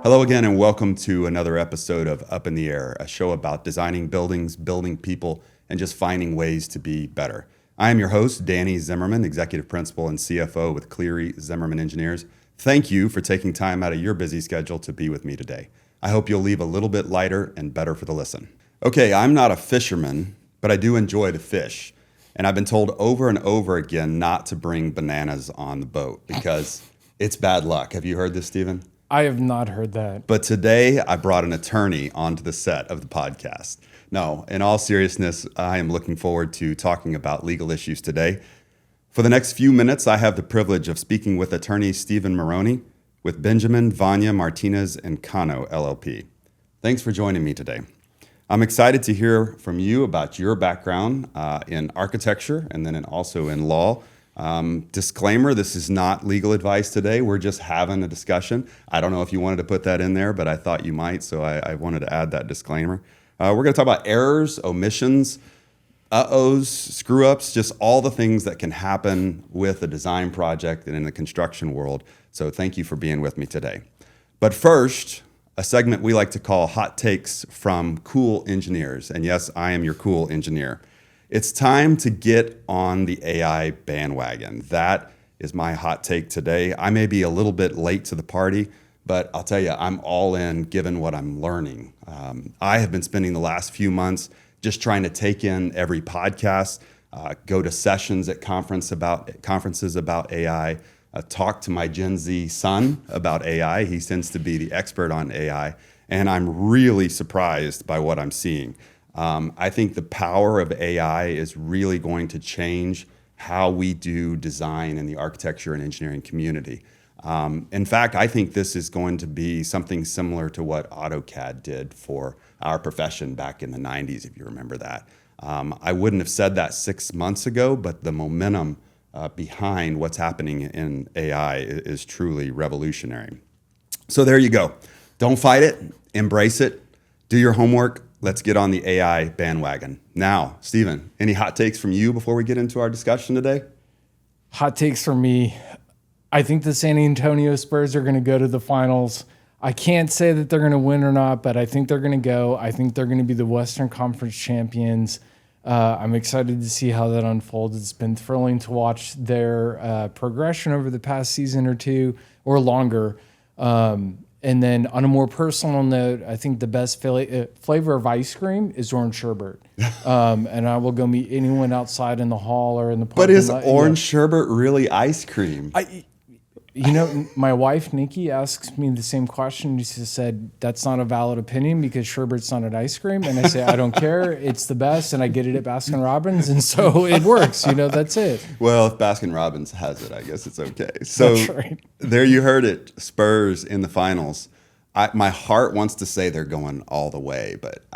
Hello again, and welcome to another episode of Up in the Air, a show about designing buildings, building people, and just finding ways to be better. I am your host, Danny Zimmerman, Executive Principal and CFO with Cleary Zimmerman Engineers. Thank you for taking time out of your busy schedule to be with me today. I hope you'll leave a little bit lighter and better for the listen. Okay, I'm not a fisherman, but I do enjoy to fish. And I've been told over and over again not to bring bananas on the boat because it's bad luck. Have you heard this, Stephen? I have not heard that. But today I brought an attorney onto the set of the podcast. No, in all seriousness, I am looking forward to talking about legal issues today. For the next few minutes, I have the privilege of speaking with attorney Stephen Marrone with Benjamin, Vana, Martinez Cano, LLP. Thanks for joining me today. I'm excited to hear from you about your background in architecture and then also in law. Disclaimer, this is not legal advice today. We're just having a discussion. I don't know if you wanted to put that in there, but I thought you might, so I wanted to add that disclaimer. We're going to talk about errors, omissions, uh-ohs, screw-ups, just all the things that can happen with a design project and in the construction world. So thank you for being with me today. But first, a segment we like to call Hot Takes from Cool Engineers. And yes, I am your cool engineer. It's time to get on the AI bandwagon. That is my hot take today. I may be a little bit late to the party, but I'll tell you, I'm all in given what I'm learning. I have been spending the last few months just trying to take in every podcast, go to sessions at conferences about AI, talk to my Gen Z son about AI. He tends to be the expert on AI, and I'm really surprised by what I'm seeing. I think the power of AI is really going to change how we do design in the architecture and engineering community. In fact, I think this is going to be something similar to what AutoCAD did for our profession back in the 90s, if you remember that. I wouldn't have said that 6 months ago, but the momentum behind what's happening in AI is truly revolutionary. So there you go. Don't fight it, embrace it, do your homework. Let's get on the AI bandwagon. Now, Stephen, any hot takes from you before we get into our discussion today? Hot takes from me. I think the San Antonio Spurs are going to go to the finals. I can't say that they're going to win or not, but I think they're going to go. I think they're going to be the Western Conference champions. I'm excited to see how that unfolds. It's been thrilling to watch their progression over the past season or two or longer. And then on a more personal note, I think the best flavor of ice cream is orange sherbet. And I will go meet anyone outside in the hall or in the parking lot. But is orange sherbet really ice cream? My wife, Nikki, asks me the same question. She said, that's not a valid opinion because sherbet's not an ice cream. And I say, I don't care. It's the best. And I get it at Baskin Robbins. And so it works. That's it. Well, if Baskin Robbins has it, I guess it's okay. So that's right. There you heard it. Spurs in the finals. My heart wants to say they're going all the way, but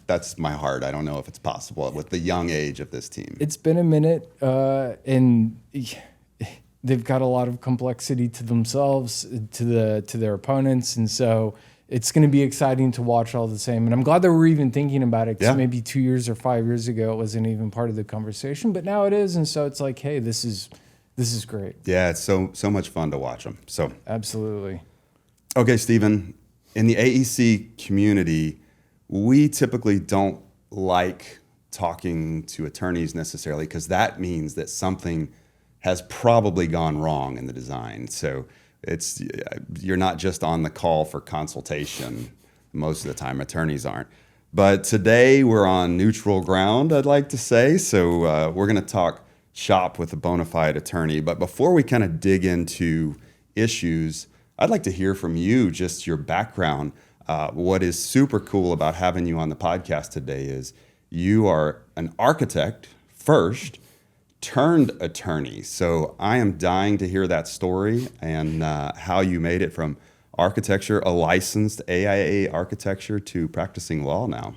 that's my heart. I don't know if it's possible with the young age of this team. It's been a minute, and they've got a lot of complexity to themselves, to their opponents, and so it's going to be exciting to watch all the same. And I'm glad that we're even thinking about it, because maybe 2 years or 5 years ago it wasn't even part of the conversation, but now it is, and so it's like, hey, this is great. Yeah, it's so much fun to watch them. So absolutely. Okay, Stephen, in the AEC community, we typically don't like talking to attorneys necessarily because that means that something has probably gone wrong in the design. So you're not just on the call for consultation. Most of the time, attorneys aren't. But today we're on neutral ground, I'd like to say. So we're going to talk shop with a bona fide attorney. But before we kind of dig into issues, I'd like to hear from you, just your background. What is super cool about having you on the podcast today is you are an architect first, turned attorney. So I am dying to hear that story and how you made it from architecture, a licensed AIA architecture, to practicing law now.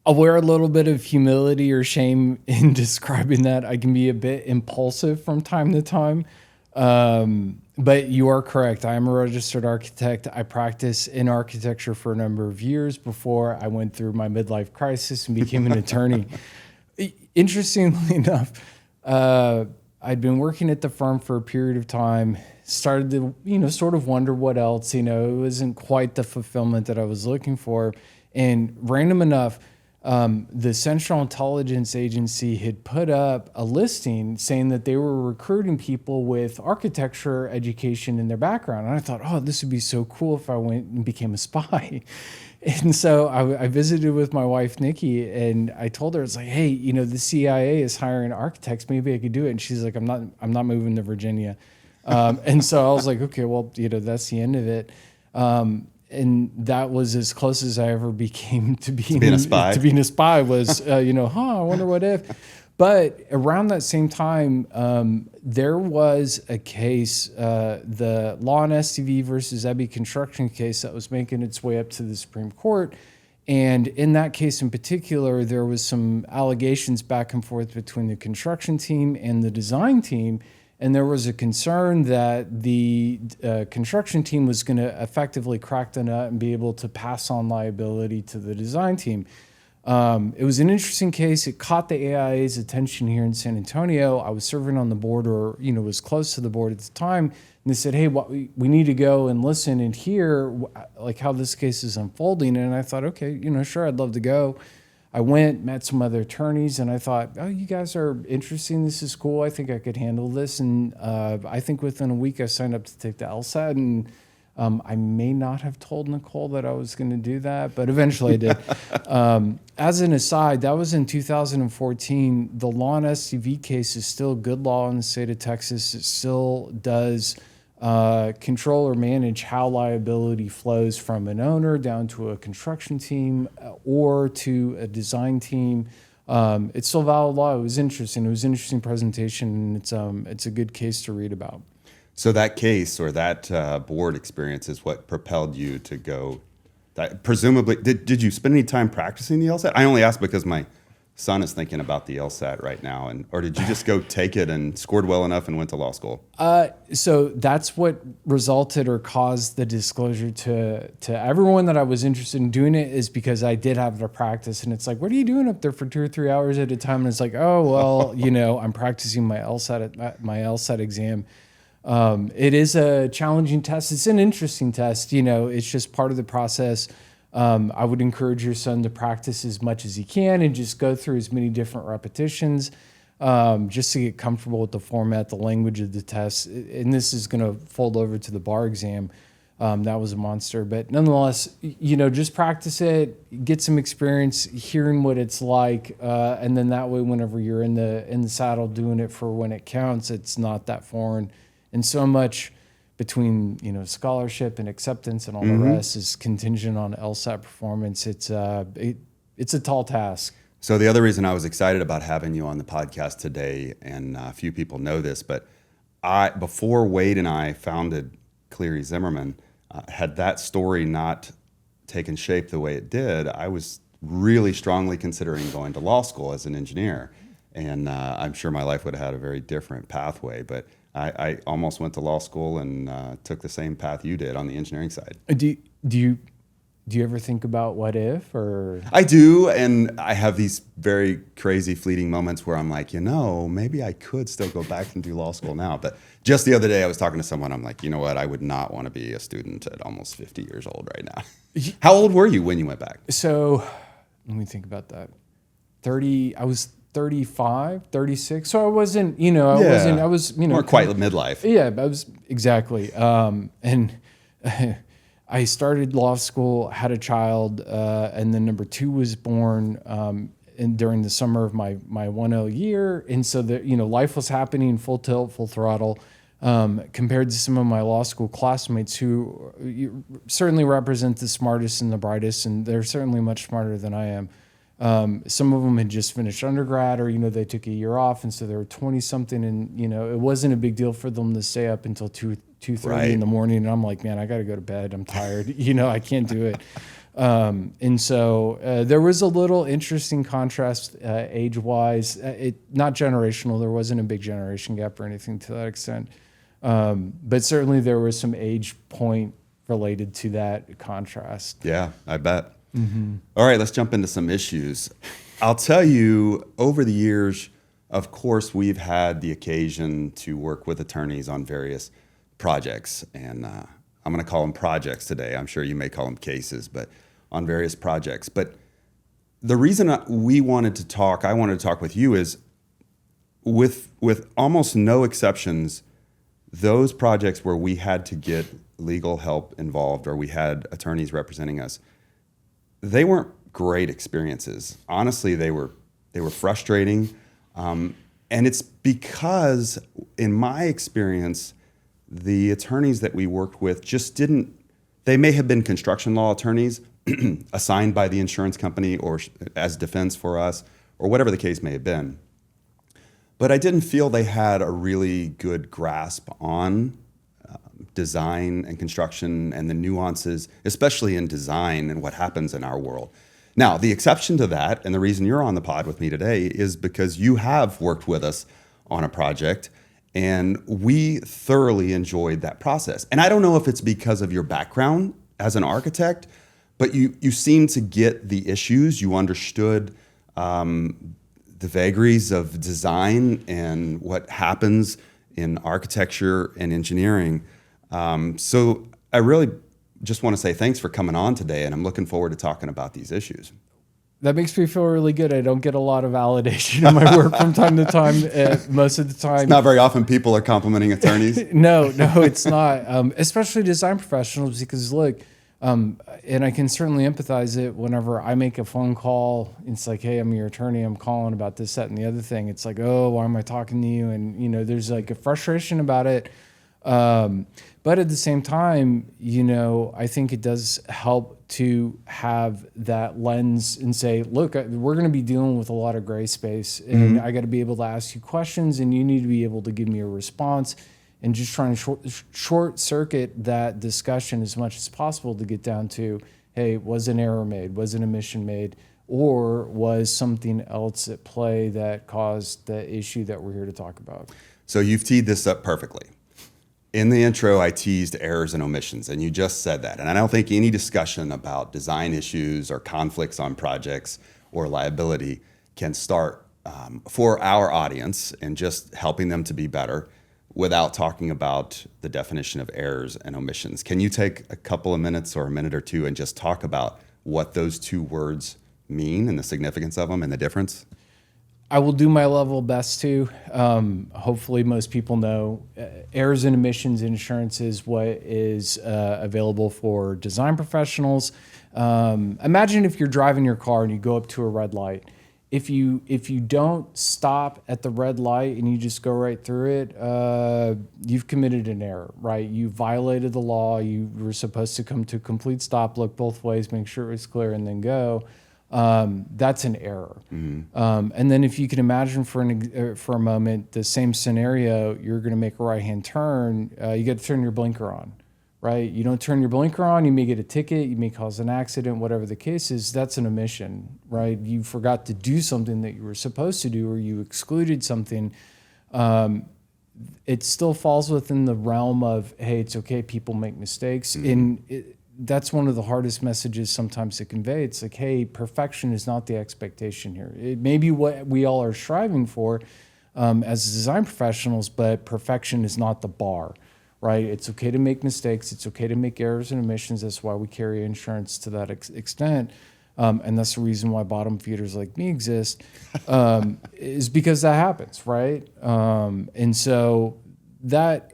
I'll wear a little bit of humility or shame in describing that. I can be a bit impulsive from time to time. But you are correct. I am a registered architect. I practiced in architecture for a number of years before I went through my midlife crisis and became an attorney. Interestingly enough, I'd been working at the firm for a period of time, started to, sort of wonder what else, it wasn't quite the fulfillment that I was looking for. And random enough, the Central Intelligence Agency had put up a listing saying that they were recruiting people with architecture education in their background. And I thought, oh, this would be so cool if I went and became a spy. And so I visited with my wife, Nikki, and I told her, it's like, hey, the CIA is hiring architects. Maybe I could do it. And she's like, I'm not moving to Virginia. And so I was like, okay, well, that's the end of it. And that was as close as I ever became to being a spy. To being a spy was, I wonder what if. But around that same time, there was a case, the Law and STV versus Ebby construction case that was making its way up to the Supreme Court. And in that case in particular, there was some allegations back and forth between the construction team and the design team. And there was a concern that the construction team was going to effectively crack the nut and be able to pass on liability to the design team. It was an interesting case. It caught the AIA's attention here in San Antonio. I was serving on the board, or was close to the board at the time. And they said, hey, we need to go and listen and hear like how this case is unfolding. And I thought, okay, sure, I'd love to go. I went, met some other attorneys, and I thought, oh, you guys are interesting. This is cool. I think I could handle this. And I think within a week I signed up to take the LSAT, and I may not have told Nicole that I was going to do that, but eventually I did. As an aside, that was in 2014. The law and STV case is still good law in the state of Texas. It still does control or manage how liability flows from an owner down to a construction team or to a design team. It's still valid law. It was interesting. It was an interesting presentation, and it's a good case to read about. So that case or that board experience is what propelled you to go. Presumably, did you spend any time practicing the LSAT? I only ask because my son is thinking about the LSAT right now, or did you just go take it and scored well enough and went to law school? So that's what resulted or caused the disclosure to everyone that I was interested in doing it, is because I did have to practice. And it's like, what are you doing up there for 2 or 3 hours at a time? And it's like, oh, well, I'm practicing my LSAT exam. It is a challenging test. It's an interesting test. It's just part of the process. I would encourage your son to practice as much as he can and just go through as many different repetitions just to get comfortable with the format, the language of the test. And this is going to fold over to the bar exam. That was a monster. But nonetheless, just practice it, get some experience hearing what it's like. And then that way, whenever you're in the saddle doing it for when it counts, it's not that foreign. And so much between scholarship and acceptance and all the rest is contingent on LSAT performance. It's a tall task. So the other reason I was excited about having you on the podcast today, and a few people know this, but before Wade and I founded Cleary Zimmerman, had that story not taken shape the way it did, I was really strongly considering going to law school as an engineer, and I'm sure my life would have had a very different pathway. But I almost went to law school and took the same path you did on the engineering side. Do you ever think about what if? Or I do, and I have these very crazy fleeting moments where I'm like, maybe I could still go back and do law school now. But just the other day I was talking to someone, I'm like, you know what, I would not want to be a student at almost 50 years old right now. How old were you when you went back? So let me think about that. I was 35, 36. So I wasn't, I was, more quite midlife. Yeah, I was exactly. And I started law school, had a child, and then number 2 was born during the summer of my 1L year. And so life was happening full tilt, full throttle, compared to some of my law school classmates who certainly represent the smartest and the brightest, and they're certainly much smarter than I am. Some of them had just finished undergrad, or they took a year off, and so they were 20-something, and it wasn't a big deal for them to stay up until 2:30 in the morning. And I'm like, man, I got to go to bed. I'm tired. I can't do it. And so there was a little interesting contrast age-wise. Not generational. There wasn't a big generation gap or anything to that extent. But certainly there was some age point related to that contrast. Yeah, I bet. Mm-hmm. All right, let's jump into some issues. I'll tell you, over the years, of course, we've had the occasion to work with attorneys on various projects, and I'm going to call them projects today. I'm sure you may call them cases, but on various projects. But the reason I wanted to talk with you is with almost no exceptions, those projects where we had to get legal help involved or we had attorneys representing us, they weren't great experiences. Honestly, they were frustrating. And it's because, in my experience, the attorneys that we worked with just they may have been construction law attorneys assigned by the insurance company or as defense for us, or whatever the case may have been. But I didn't feel they had a really good grasp on design and construction and the nuances, especially in design and what happens in our world. Now, the exception to that, and the reason you're on the pod with me today, is because you have worked with us on a project, and we thoroughly enjoyed that process. And I don't know if it's because of your background as an architect, but you seem to get the issues. You understood the vagaries of design and what happens in architecture and engineering. So I really just want to say thanks for coming on today, and I'm looking forward to talking about these issues. That makes me feel really good. I don't get a lot of validation in my work from time to time. Most of the time, it's not very often people are complimenting attorneys. No, it's not. Especially design professionals, because look, and I can certainly empathize it whenever I make a phone call. It's like, hey, I'm your attorney. I'm calling about this, that, and the other thing. It's like, oh, why am I talking to you? And there's like a frustration about it. But at the same time, I think it does help to have that lens and say, look, we're going to be dealing with a lot of gray space, and I got to be able to ask you questions, and you need to be able to give me a response, and just trying to short circuit that discussion as much as possible to get down to, hey, was an error made? Was an omission made? Or was something else at play that caused the issue that we're here to talk about? So you've teed this up perfectly. In the intro, I teased errors and omissions, and you just said that. And I don't think any discussion about design issues or conflicts on projects or liability can start for our audience and just helping them to be better without talking about the definition of errors and omissions. Can you take a couple of minutes or a minute or two and just talk about what those two words mean and the significance of them and the difference? I will do my level best to. Hopefully most people know errors and omissions insurance is what is available for design professionals. Imagine if you're driving your car and you go up to a red light. If you don't stop at the red light and you just go right through it, you've committed an error, right? You violated the law. You were supposed to come to a complete stop, look both ways, make sure it was clear, and then go. That's an error. And then if you can imagine for a moment the same scenario, you're going to make a right-hand turn, you got to turn your blinker on, right? You don't turn your blinker on, you may get a ticket, you may cause an accident, whatever the case is, that's an omission, right? You forgot to do something that you were supposed to do, or you excluded something. It still falls within the realm of, hey, it's okay, people make mistakes. That's one of the hardest messages sometimes to convey. It's like, hey, perfection is not the expectation here. It may be what we all are striving for as design professionals, but perfection is not the bar, right? It's okay to make mistakes. It's okay to make errors and omissions. That's why we carry insurance to that extent. And that's the reason why bottom feeders like me exist, is because that happens, right? And so that,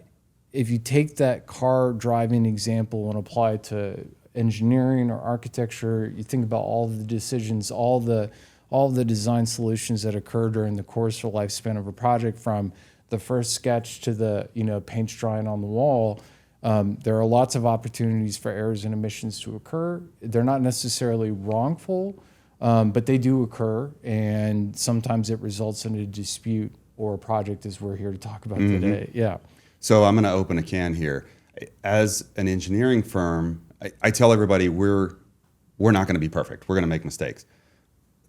if you take that car driving example and apply it to engineering or architecture, you think about all the decisions, all the design solutions that occur during the course or lifespan of a project, from the first sketch to the paint drying on the wall. There are lots of opportunities for errors and omissions to occur. They're not necessarily wrongful, but they do occur, and sometimes it results in a dispute or a project, as we're here to talk about today. Yeah. So I'm going to open a can here. As an engineering firm, I tell everybody we're not going to be perfect. We're going to make mistakes.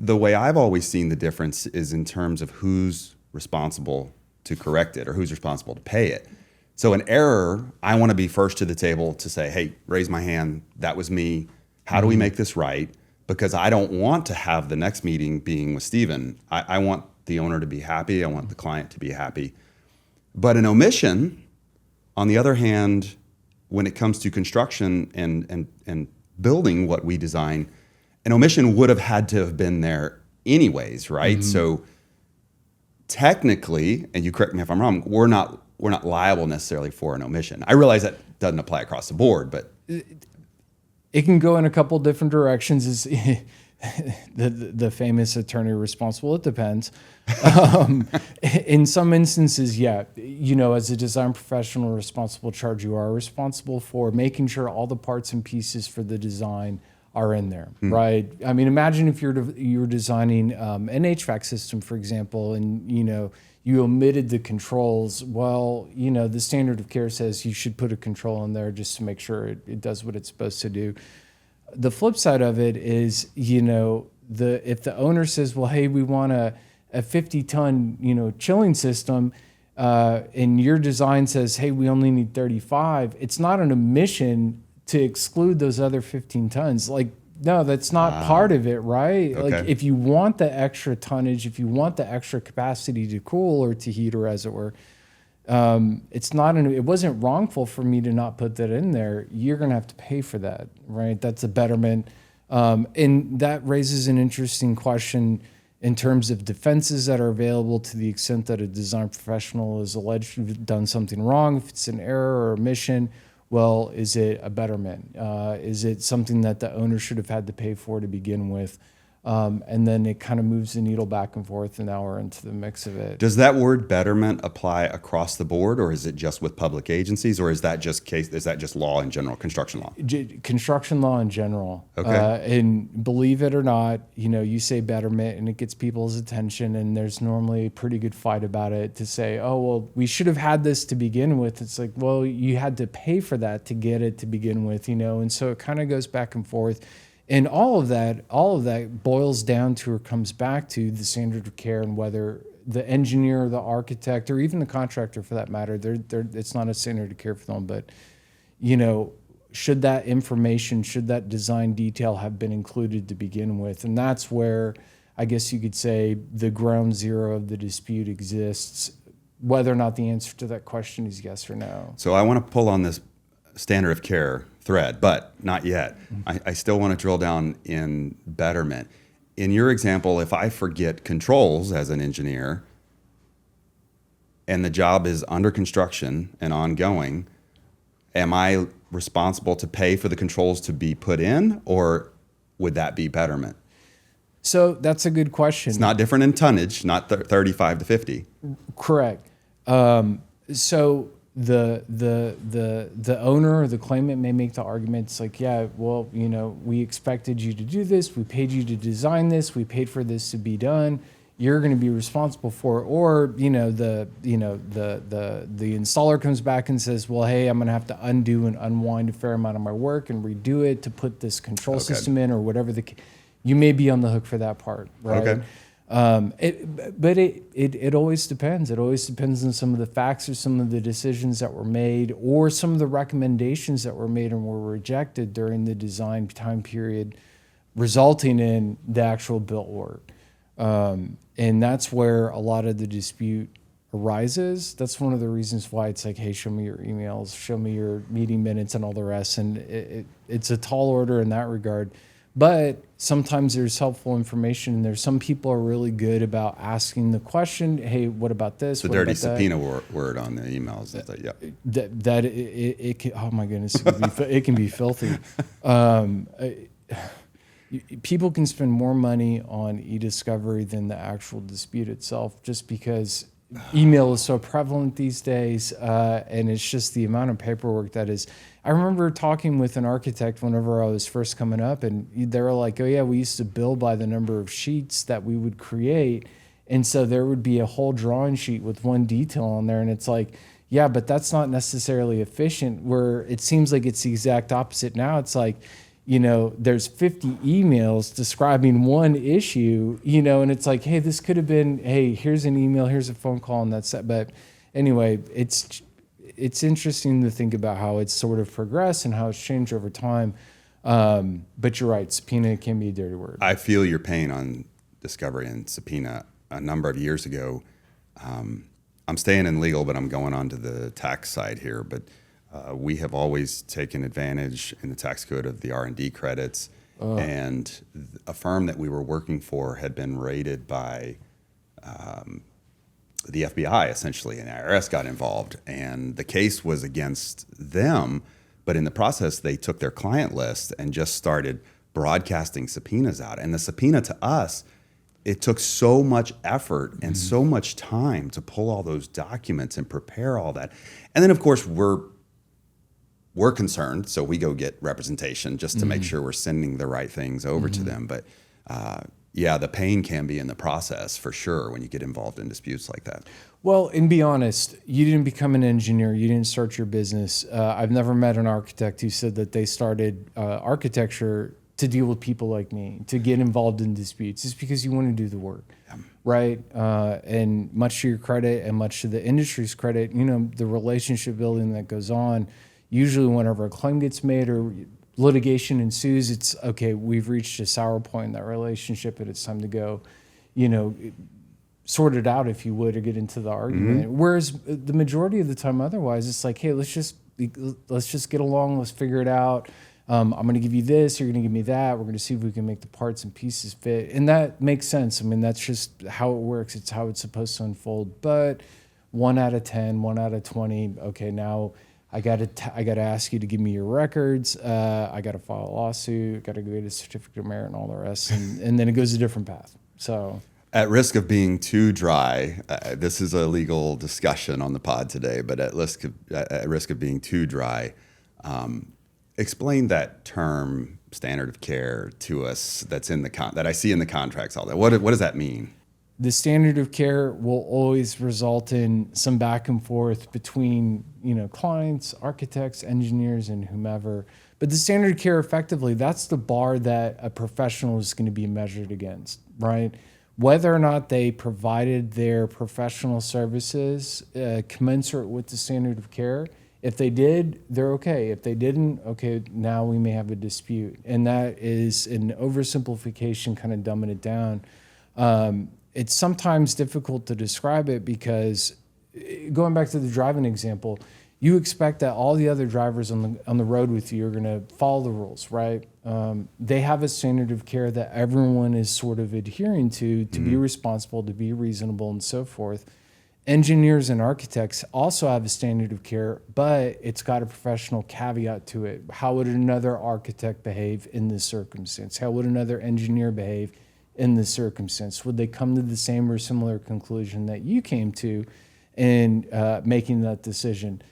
The way I've always seen the difference is in terms of who's responsible to correct it or who's responsible to pay it. So an error, I want to be first to the table to say, hey, raise my hand. That was me. How do we make this right? Because I don't want to have the next meeting being with Steven. I want the owner to be happy. I want the client to be happy. But an omission, on the other hand, when it comes to construction and building what we design, an omission would have had to have been there anyways, right? Mm-hmm. So technically, and you correct me if I'm wrong, we're not liable necessarily for an omission. I realize that doesn't apply across the board, but it can go in a couple different directions. Is the famous attorney responsible? It depends. In some instances, yeah, as a design professional responsible charge, you are responsible for making sure all the parts and pieces for the design are in there, right? I mean, imagine if you're designing an HVAC system, for example, and you omitted the controls. Well, the standard of care says you should put a control in there just to make sure it does what it's supposed to do. The flip side of it is, if the owner says, well, hey, we want a 50-ton, chilling system, and your design says, hey, we only need 35, it's not an omission to exclude those other 15 tons. Like, no, that's not part of it, right? Okay. Like, if you want the extra tonnage, if you want the extra capacity to cool or to heat, or as it were, it wasn't wrongful for me to not put that in there. You're going to have to pay for that, right? That's a betterment. And that raises an interesting question in terms of defenses that are available to the extent that a design professional is alleged to have done something wrong. If it's an error or omission, well, is it a betterment? Is it something that the owner should have had to pay for to begin with? And then it kind of moves the needle back and forth, and now we're into the mix of it. Does that word betterment apply across the board, or is it just with public agencies, or is that just law in general, construction law? Construction law in general. Okay. And believe it or not, you say betterment and it gets people's attention, and there's normally a pretty good fight about it to say, oh, well, we should have had this to begin with. It's like, well, you had to pay for that to get it to begin with, and so it kind of goes back and forth. And all of that boils down to or comes back to the standard of care, and whether the engineer, the architect, or even the contractor for that matter, it's not a standard of care for them, but should that information, should that design detail have been included to begin with? And that's where I guess you could say the ground zero of the dispute exists, whether or not the answer to that question is yes or no. So I want to pull on this standard of care thread, but not yet. I still want to drill down in betterment. In your example, if I forget controls as an engineer and the job is under construction and ongoing, am I responsible to pay for the controls to be put in, or would that be betterment? So that's a good question. It's not different in tonnage, not 35 to 50. Correct. So the owner or the claimant may make the argument, it's like, yeah, well, we expected you to do this, we paid you to design this, we paid for this to be done, you're going to be responsible for it. Or the installer comes back and says, well, hey, I'm going to have to undo and unwind a fair amount of my work and redo it to put this control system in, or whatever you may be on the hook for that part, right? Okay. But it always depends. It always depends on some of the facts, or some of the decisions that were made, or some of the recommendations that were made and were rejected during the design time period, resulting in the actual built work. And that's where a lot of the dispute arises. That's one of the reasons why it's like, hey, show me your emails, show me your meeting minutes and all the rest. And it's a tall order in that regard. But sometimes there's helpful information, and there's some people are really good about asking the question, hey, what about this? The dirty subpoena word on the emails. That's like, yeah. It can, oh my goodness, it can be filthy. People can spend more money on e-discovery than the actual dispute itself, just because email is so prevalent these days, and it's just the amount of paperwork that is. I remember talking with an architect whenever I was first coming up, and they were like, oh yeah, we used to bill by the number of sheets that we would create. And so there would be a whole drawing sheet with one detail on there. And it's like, yeah, but that's not necessarily efficient, where it seems like it's the exact opposite now. It's like, there's 50 emails describing one issue, and it's like, hey, this could have been, hey, here's an email, here's a phone call, and that's it. But anyway, it's interesting to think about how it's sort of progressed and how it's changed over time. But you're right, subpoena can be a dirty word. I feel your pain on discovery and subpoena. a number of years ago. I'm staying in legal, but I'm going on to the tax side here. But we have always taken advantage in the tax code of the R&D credits. And a firm that we were working for had been raided by the FBI, essentially, and IRS got involved. And the case was against them, but in the process, they took their client list and just started broadcasting subpoenas out. And the subpoena to us, it took so much effort and so much time to pull all those documents and prepare all that. And then, of course, we're concerned, so we go get representation just to make sure we're sending the right things over to them. But yeah, the pain can be in the process for sure when you get involved in disputes like that. Well, and be honest, you didn't become an engineer. You didn't start your business. I've never met an architect who said that they started architecture to deal with people like me, to get involved in disputes. It's because you want to do the work, right? And much to your credit and much to the industry's credit, you know, the relationship building that goes on, usually whenever a claim gets made or litigation ensues, it's okay, we've reached a sour point in that relationship and it's time to go, you know, sort it out, if you would, or get into the argument. Whereas the majority of the time otherwise, it's like, hey, let's just get along, let's figure it out. I'm going to give you this, you're going to give me that. We're going to see if we can make the parts and pieces fit. And that makes sense. I mean, that's just how it works. It's how it's supposed to unfold. But 1 out of 10, 1 out of 20, okay, now I got to ask you to give me your records. I got to file a lawsuit, got to get a certificate of merit and all the rest. And then it goes a different path. So at risk of being too dry, this is a legal discussion on the pod today, but at risk of being too dry, explain that term standard of care to us that's in that I see in the contracts all that. What does that mean? The standard of care will always result in some back and forth between, you know, clients, architects, engineers, and whomever. But the standard of care, effectively, that's the bar that a professional is going to be measured against, right? Whether or not they provided their professional services commensurate with the standard of care. If they did, they're okay. If they didn't, okay, now we may have a dispute. And that is an oversimplification, kind of dumbing it down. It's sometimes difficult to describe it because, going back to the driving example, you expect that all the other drivers on the road with you are going to follow the rules, right? They have a standard of care that everyone is sort of adhering to be responsible, to be reasonable, and so forth. Engineers and architects also have a standard of care, but it's got a professional caveat to it. How would another architect behave in this circumstance? How would another engineer behave in this circumstance? Would they come to the same or similar conclusion that you came to in making that decision?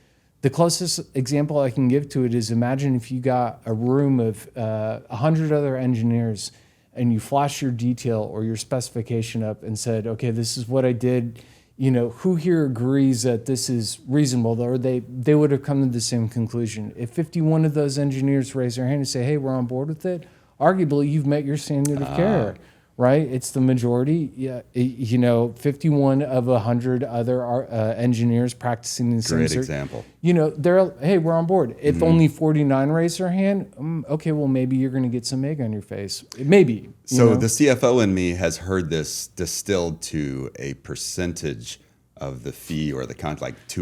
The closest example I can give to it is, imagine if you got a room of 100 other engineers and you flashed your detail or your specification up and said, okay, this is what I did. You know, who here agrees that this is reasonable? Or they would have come to the same conclusion. If 51 of those engineers raise their hand and say, hey, we're on board with it, arguably you've met your standard of care, right? It's the majority. Yeah, you know, 51 of 100 other engineers practicing the same. Great example. You know, they're, hey, we're on board. If only 49 raise their hand, okay, well, maybe you're going to get some egg on your face. Maybe. So the CFO in me has heard this distilled to a percentage of the fee or the contract, like 2%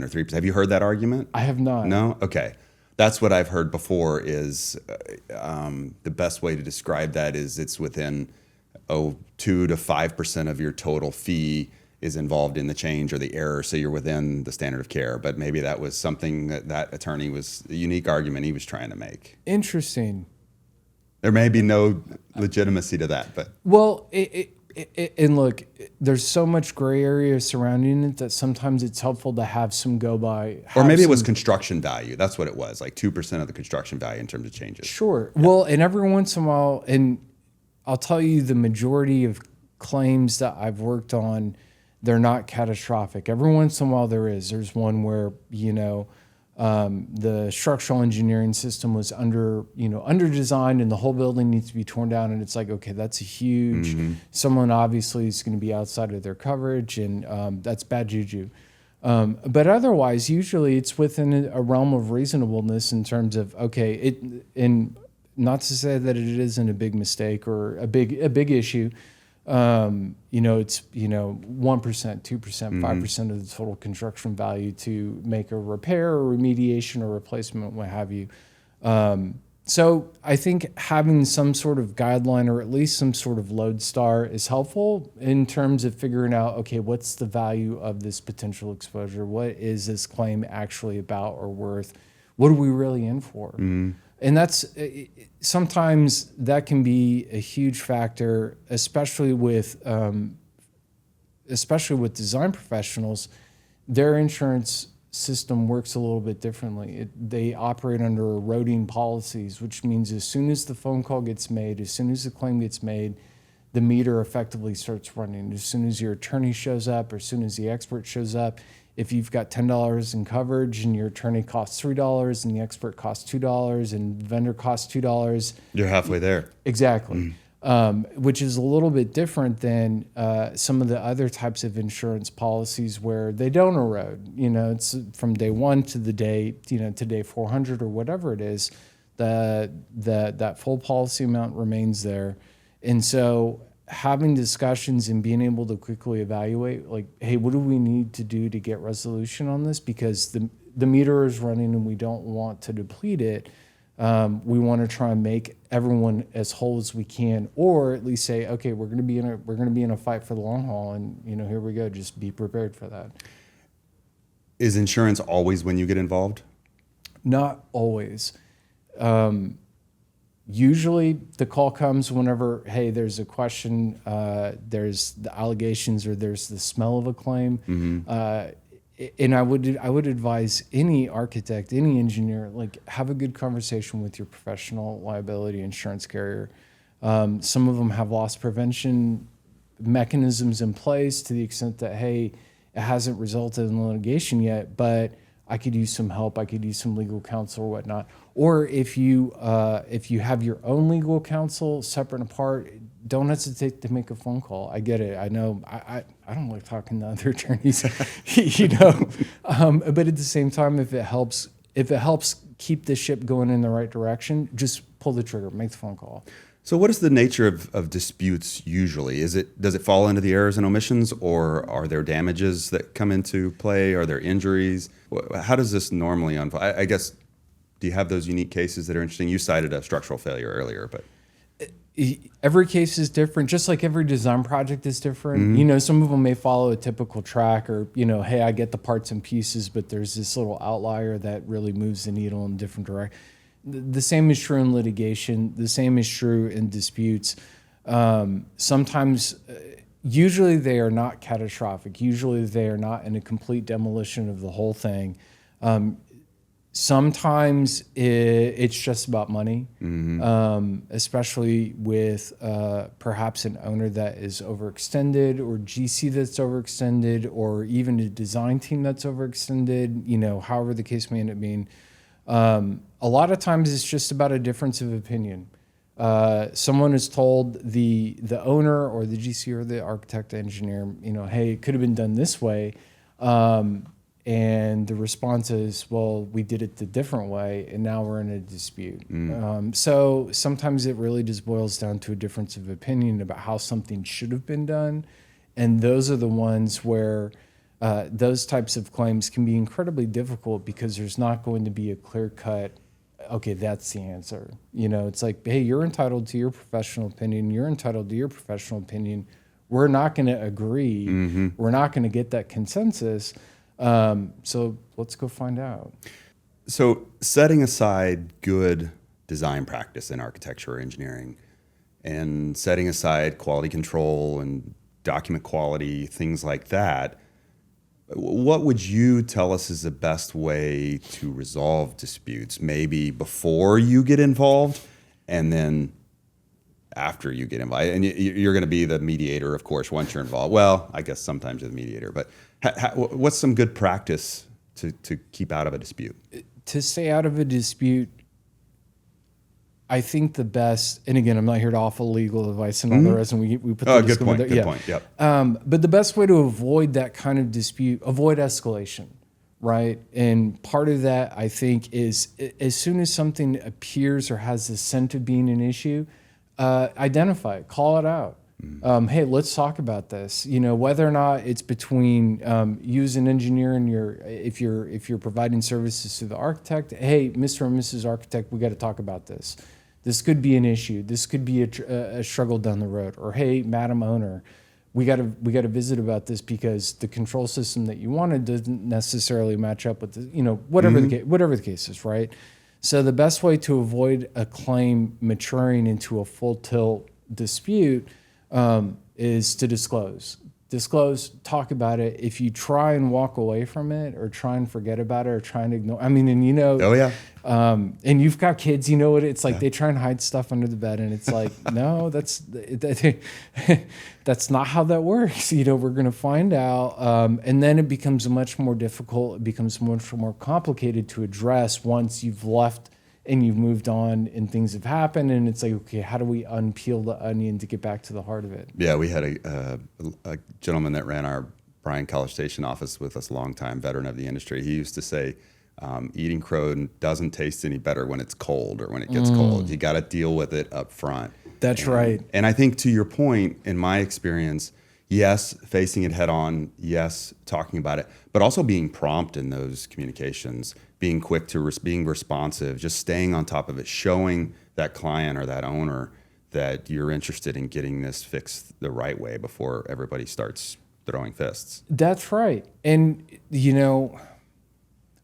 or 3%. Have you heard that argument? I have not. No? Okay. That's what I've heard before is the best way to describe that is it's within 2 to 5% of your total fee is involved in the change or the error, so you're within the standard of care. But maybe that was something that attorney was a unique argument he was trying to make. Interesting. There may be no legitimacy to that, but well, and look, there's so much gray area surrounding it that sometimes it's helpful to have some go by. Or maybe it was construction value. That's what it was, like 2% of the construction value in terms of changes. Sure. Yeah. Well, and every once in a while, and I'll tell you, the majority of claims that I've worked on, they're not catastrophic. Every once in a while there's one where, you know, the structural engineering system was under designed and the whole building needs to be torn down. And it's like, okay, that's a huge, someone obviously is going to be outside of their coverage and that's bad juju. But otherwise, usually it's within a realm of reasonableness in terms of, okay, and not to say that it isn't a big mistake or a big issue. It's 1%, 2%, 5% of the total construction value to make a repair or remediation or replacement, what have you. So I think having some sort of guideline or at least some sort of lodestar is helpful in terms of figuring out, okay, what's the value of this potential exposure? What is this claim actually about or worth? What are we really in for? And that's sometimes that can be a huge factor, especially with design professionals. Their insurance system works a little bit differently. They operate under eroding policies, which means as soon as the phone call gets made, as soon as the claim gets made, the meter effectively starts running. As soon as your attorney shows up, or as soon as the expert shows up, if you've got $10 in coverage and your attorney costs $3 and the expert costs $2 and the vendor costs $2, you're halfway there. Exactly. Which is a little bit different than some of the other types of insurance policies where they don't erode. It's from day one to the day, to day 400 or whatever it is, that full policy amount remains there. And so having discussions and being able to quickly evaluate, like, hey, what do we need to do to get resolution on this? Because the meter is running and we don't want to deplete it. We want to try and make everyone as whole as we can, or at least say, okay, we're going to be in a fight for the long haul, and here we go. Just be prepared for that. Is insurance always when you get involved? Not always. Usually, the call comes whenever, hey, there's a question, there's the allegations, or there's the smell of a claim. And I would advise any architect, any engineer, like, have a good conversation with your professional liability insurance carrier. Some of them have loss prevention mechanisms in place to the extent that, hey, it hasn't resulted in litigation yet, but I could use some help. I could use some legal counsel or whatnot. Or if you have your own legal counsel separate and apart, don't hesitate to make a phone call. I get it. I know I don't like talking to other attorneys, but at the same time, if it helps keep the ship going in the right direction, just pull the trigger, make the phone call. So what is the nature of disputes usually? Does it fall into the errors and omissions, or are there damages that come into play? Are there injuries? How does this normally unfold? I guess, do you have those unique cases that are interesting? You cited a structural failure earlier, but... Every case is different, just like every design project is different. Some of them may follow a typical track, or, hey, I get the parts and pieces, but there's this little outlier that really moves the needle in a different direction. The same is true in litigation. The same is true in disputes. Sometimes, usually they are not catastrophic. Usually they are not in a complete demolition of the whole thing. Sometimes it's just about money, especially with perhaps an owner that is overextended, or GC that's overextended, or even a design team that's overextended, however the case may end up being. A lot of times it's just about a difference of opinion. Someone is told, the owner or the GC or the architect engineer, hey, it could have been done this way. And the response is, well, we did it the different way, and now we're in a dispute. So sometimes it really just boils down to a difference of opinion about how something should have been done. And those are the ones where those types of claims can be incredibly difficult, because there's not going to be a clear-cut, okay, that's the answer. It's like, hey, you're entitled to your professional opinion. You're entitled to your professional opinion. We're not going to agree. We're not going to get that consensus. So let's go find out. So setting aside good design practice in architecture or engineering, and setting aside quality control and document quality, things like that, what would you tell us is the best way to resolve disputes? Maybe before you get involved, and then after you get involved. And you're going to be the mediator, of course, once you're involved. Well, I guess sometimes you're the mediator, but what's some good practice to keep out of a dispute? To stay out of a dispute, I think the best, and again, I'm not here to offer legal advice and all the rest, and we put the disclaimer there. Good point. Yep. But the best way to avoid that kind of dispute, avoid escalation, right? And part of that, I think, is as soon as something appears or has the scent of being an issue, identify it, call it out. Hey, let's talk about this. Whether or not it's between you as an engineer and if you're providing services to the architect. Hey, Mr. and Mrs. Architect, we got to talk about this. This could be an issue. This could be a struggle down the road. Or hey, Madam Owner, we got to visit about this because the control system that you wanted doesn't necessarily match up with whatever the case is, right? So the best way to avoid a claim maturing into a full tilt dispute is to disclose, talk about it. If you try and walk away from it or try and forget about it or try and ignore, Oh yeah. And you've got kids, what it's like. They try and hide stuff under the bed, and it's like, no, that's not how that works. We're going to find out. And then it becomes much more difficult. It becomes much more complicated to address once you've left and you've moved on and things have happened. And it's like, okay, how do we unpeel the onion to get back to the heart of it? Yeah, we had a gentleman that ran our Bryan College Station office with us, a long time veteran of the industry. He used to say, eating crow doesn't taste any better when it's cold or when it gets cold. You got to deal with it up front. That's right. And I think, to your point, in my experience, yes, facing it head on, yes, talking about it, but also being prompt in those communications, being quick to being responsive, just staying on top of it, showing that client or that owner that you're interested in getting this fixed the right way before everybody starts throwing fists. That's right. And,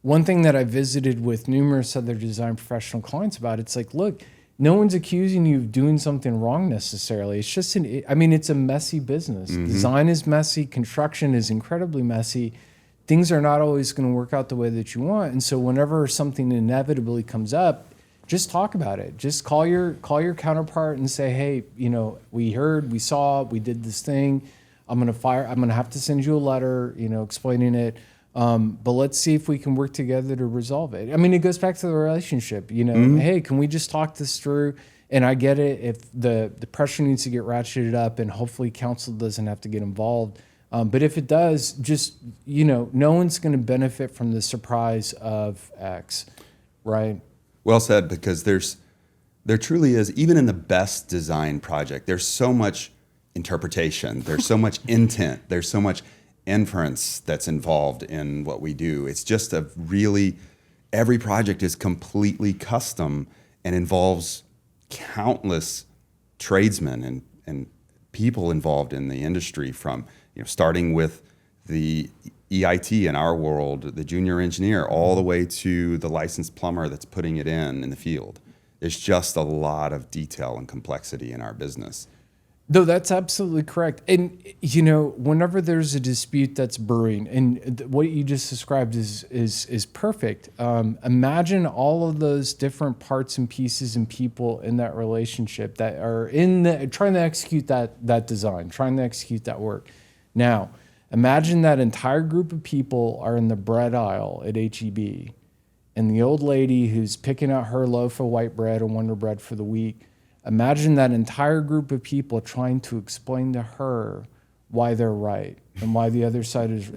one thing that I visited with numerous other design professional clients about, it's like, look, no one's accusing you of doing something wrong necessarily. It's just it's a messy business. Design is messy. Construction is incredibly messy. Things are not always going to work out the way that you want. And so whenever something inevitably comes up, just talk about it. Just call your counterpart and say, hey, we heard, we saw, we did this thing. I'm going to have to send you a letter, explaining it. But let's see if we can work together to resolve it. It goes back to the relationship, hey, can we just talk this through? And I get it if the pressure needs to get ratcheted up, and hopefully counsel doesn't have to get involved. But if it does, just, no one's going to benefit from the surprise of X, right? Well said, because there truly is, even in the best design project, there's so much interpretation, there's so much intent, there's so much inference that's involved in what we do. It's just every project is completely custom and involves countless tradesmen and people involved in the industry, from starting with the EIT in our world, the junior engineer, all the way to the licensed plumber that's putting it in the field. There's just a lot of detail and complexity in our business. No, that's absolutely correct. And, whenever there's a dispute that's brewing, and what you just described is perfect. Imagine all of those different parts and pieces and people in that relationship that are trying to execute that design, trying to execute that work. Now, imagine that entire group of people are in the bread aisle at H-E-B, and the old lady who's picking out her loaf of white bread or Wonder Bread for the week. Imagine that entire group of people trying to explain to her why they're right and why the other side is.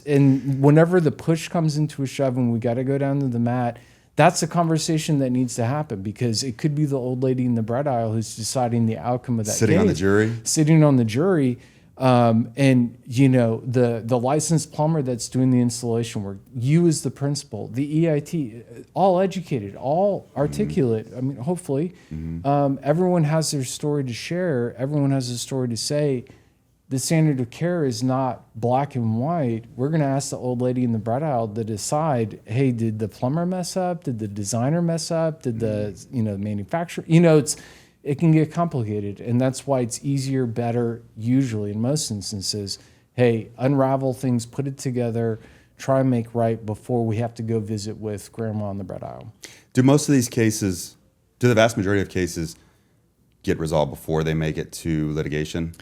And whenever the push comes into a shove and we got to go down to the mat, that's a conversation that needs to happen, because it could be the old lady in the bread aisle who's deciding the outcome of that Sitting on the jury. Sitting on the jury. And the licensed plumber that's doing the installation work, you as the principal, the EIT, all educated, all articulate. Hopefully, everyone has their story to share. Everyone has a story to say. The standard of care is not black and white. We're going to ask the old lady in the bread aisle to decide, hey, did the plumber mess up? Did the designer mess up? Did the manufacturer? It can get complicated, and that's why it's easier, better, usually in most instances, hey, unravel things, put it together, try and make right before we have to go visit with grandma on the bread aisle. Do the vast majority of cases get resolved before they make it to litigation?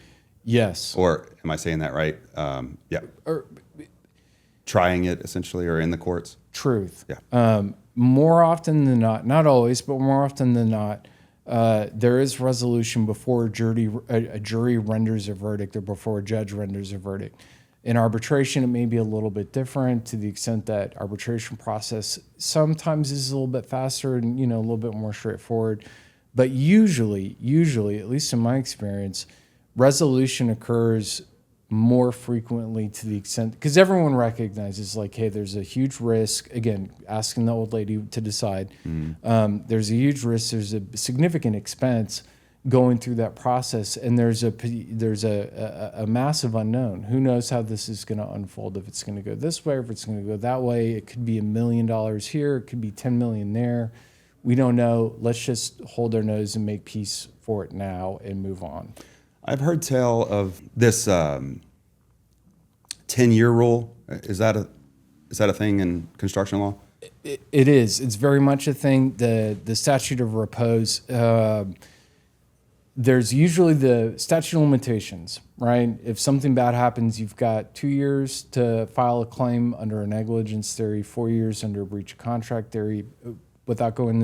Yes. Or am I saying that right? Yeah. Trying it, essentially, or in the courts? Truth. Yeah. More often than not always, but more often than not, there is resolution before a jury renders a verdict or before a judge renders a verdict. In arbitration, it may be a little bit different, to the extent that arbitration process sometimes is a little bit faster and a little bit more straightforward. But usually, at least in my experience, resolution occurs more frequently to the extent, because everyone recognizes like, hey, there's a huge risk. Again, asking the old lady to decide. There's a huge risk. There's a significant expense going through that process, and there's a massive unknown. Who knows how this is going to unfold? If it's going to go this way, or if it's going to go that way. It could be $1 million here. It could be 10 million there. We don't know. Let's just hold our nose and make peace for it now and move on. I've heard tell of this 10-year rule. Is that a thing in construction law? It is. It's very much a thing. The statute of repose. There's usually the statute of limitations, right? If something bad happens, you've got 2 years to file a claim under a negligence theory, 4 years under a breach of contract theory, without going